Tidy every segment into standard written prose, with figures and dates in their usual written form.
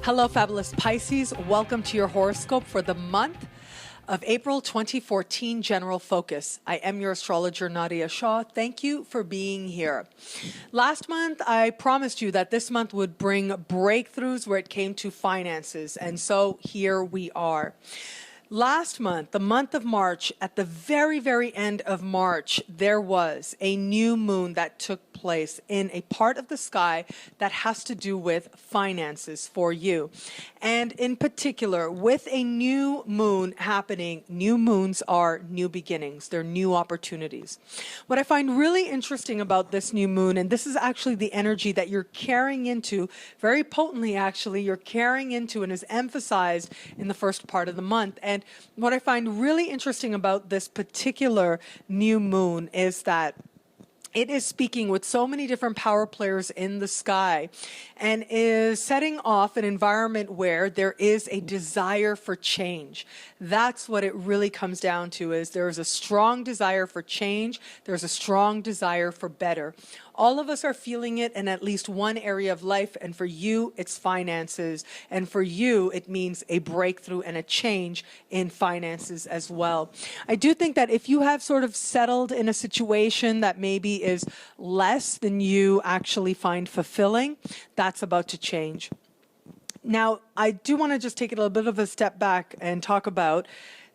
Hello, fabulous Pisces. Welcome to your horoscope for the month of April 2014 General Focus. I am your astrologer, Nadiya Shah. Thank you for being here. Last month, I promised you that this month would bring breakthroughs where it came to finances, and so here we are. Last month, the month of March, at the very end of March, there was a new moon that took place in a part of the sky that has to do with finances for you. And in particular, with a new moon happening, new moons are new beginnings. They're new opportunities. What I find really interesting about this new moon, and this is actually the energy that you're carrying into, very potently actually, you're carrying into and is emphasized in the first part of the month. And what I find really interesting about this particular new moon is that it is speaking with so many different power players in the sky and is setting off an environment where there is a desire for change. That's what it really comes down to, is there is a strong desire for change. There's a strong desire for better. All of us are feeling it in at least one area of life, and for you, it's finances. And for you, it means a breakthrough and a change in finances as well. I do think that if you have sort of settled in a situation that maybe is less than you actually find fulfilling, that's about to change. Now, I do want to just take it a little bit of a step back and talk about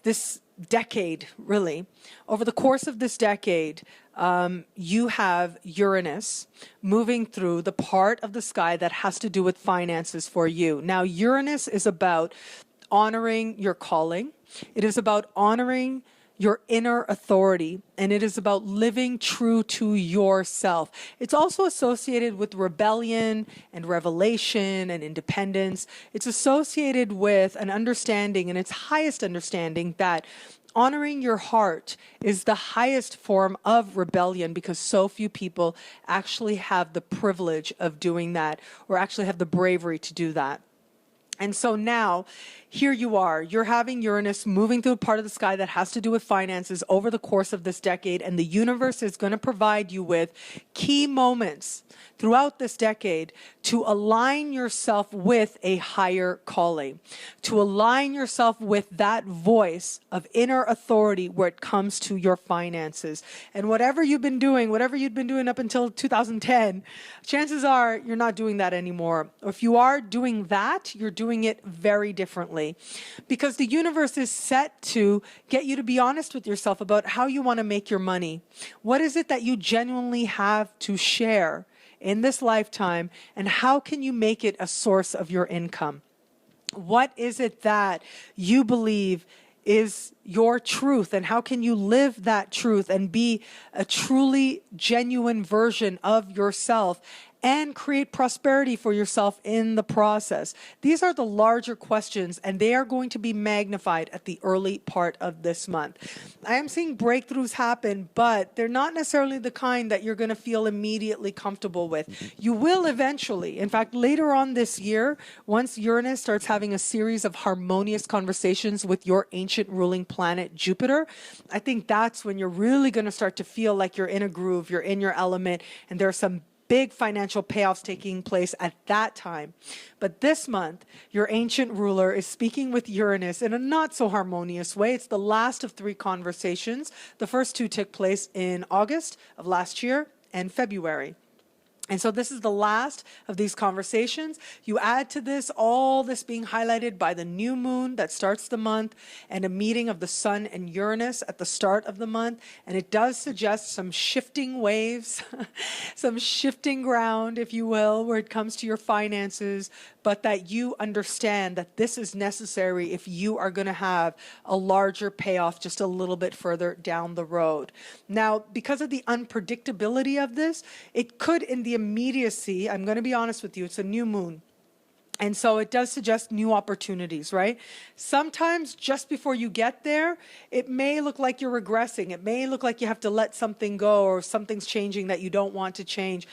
this decade, really. Over the course of this decade, you have Uranus moving through the part of the sky that has to do with finances for you. Now, Uranus is about honoring your calling. It is about honoring your inner authority, and it is about living true to yourself. It's also associated with rebellion and revelation and independence. It's associated with an understanding, and its highest understanding, that honoring your heart is the highest form of rebellion, because so few people actually have the privilege of doing that, or actually have the bravery to do that. And so now, here you are, you're having Uranus moving through a part of the sky that has to do with finances over the course of this decade, and the universe is going to provide you with key moments throughout this decade to align yourself with a higher calling, to align yourself with that voice of inner authority where it comes to your finances. And whatever you've been doing up until 2010, chances are you're not doing that anymore. Or if you are doing that, you're doing it very differently, because the universe is set to get you to be honest with yourself about how you want to make your money. What is it that you genuinely have to share in this lifetime, and how can you make it a source of your income? What is it that you believe is your truth, and how can you live that truth and be a truly genuine version of yourself and create prosperity for yourself in the process? These are the larger questions, and they are going to be magnified at the early part of this month. I am seeing breakthroughs happen, but they're not necessarily the kind that you're going to feel immediately comfortable with. You will eventually. In fact, later on this year, once Uranus starts having a series of harmonious conversations with your ancient ruling planet Jupiter, I think that's when you're really going to start to feel like you're in a groove, you're in your element, and there are some big financial payoffs taking place at that time. But this month, your ancient ruler is speaking with Uranus in a not so harmonious way. It's the last of 3 conversations. The first 2 took place in August of last year and February. And so this is the last of these conversations. You add to this all this being highlighted by the new moon that starts the month, and a meeting of the sun and Uranus at the start of the month. And it does suggest some shifting waves, some shifting ground, if you will, where it comes to your finances, but that you understand that this is necessary if you are going to have a larger payoff just a little bit further down the road. Now, because of the unpredictability of this, it could, in the immediacy, I'm going to be honest with you, it's a new moon. And so it does suggest new opportunities, right? Sometimes just before you get there, it may look like you're regressing. It may look like you have to let something go, or something's changing that you don't want to change.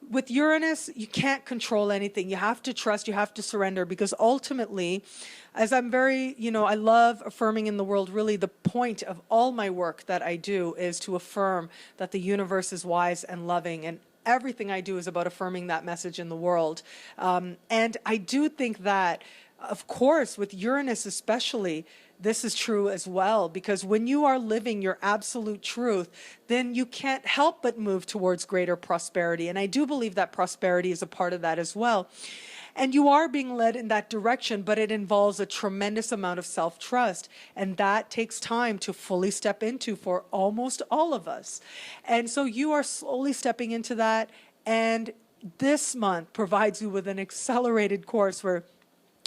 With Uranus, you can't control anything. You have to trust, you have to surrender, because ultimately, as I'm very, I love affirming in the world, really the point of all my work that I do is to affirm that the universe is wise and loving, and Everything I do is about affirming that message in the world. And I do think that, of course, with Uranus especially, this is true as well, because when you are living your absolute truth, then you can't help but move towards greater prosperity. And I do believe that prosperity is a part of that as well. And you are being led in that direction, but it involves a tremendous amount of self-trust. And that takes time to fully step into for almost all of us. And so you are slowly stepping into that. And this month provides you with an accelerated course where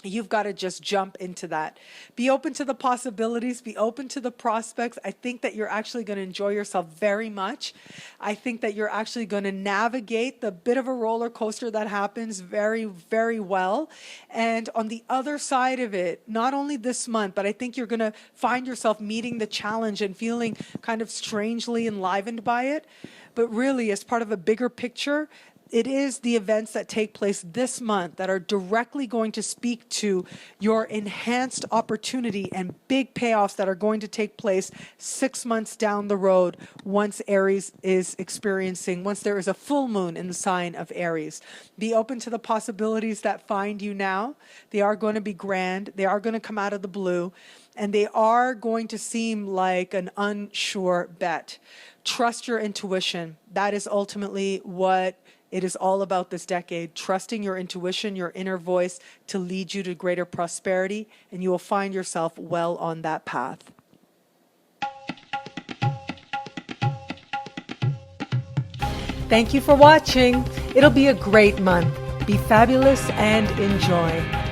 you've got to just jump into that. Be open to the possibilities, be open to the prospects. I think that you're actually going to enjoy yourself very much. I think that you're actually going to navigate the bit of a roller coaster that happens very, very well. And on the other side of it, not only this month, but I think you're going to find yourself meeting the challenge and feeling kind of strangely enlivened by it. But really, as part of a bigger picture, it is the events that take place this month that are directly going to speak to your enhanced opportunity and big payoffs that are going to take place 6 months down the road once Aries is experiencing, once there is a full moon in the sign of Aries. Be open to the possibilities that find you now. They are going to be grand. They are going to come out of the blue, and they are going to seem like an unsure bet. Trust your intuition. That is ultimately what it is all about this decade, trusting your intuition, your inner voice to lead you to greater prosperity, and you will find yourself well on that path. Thank you for watching. It'll be a great month. Be fabulous and enjoy.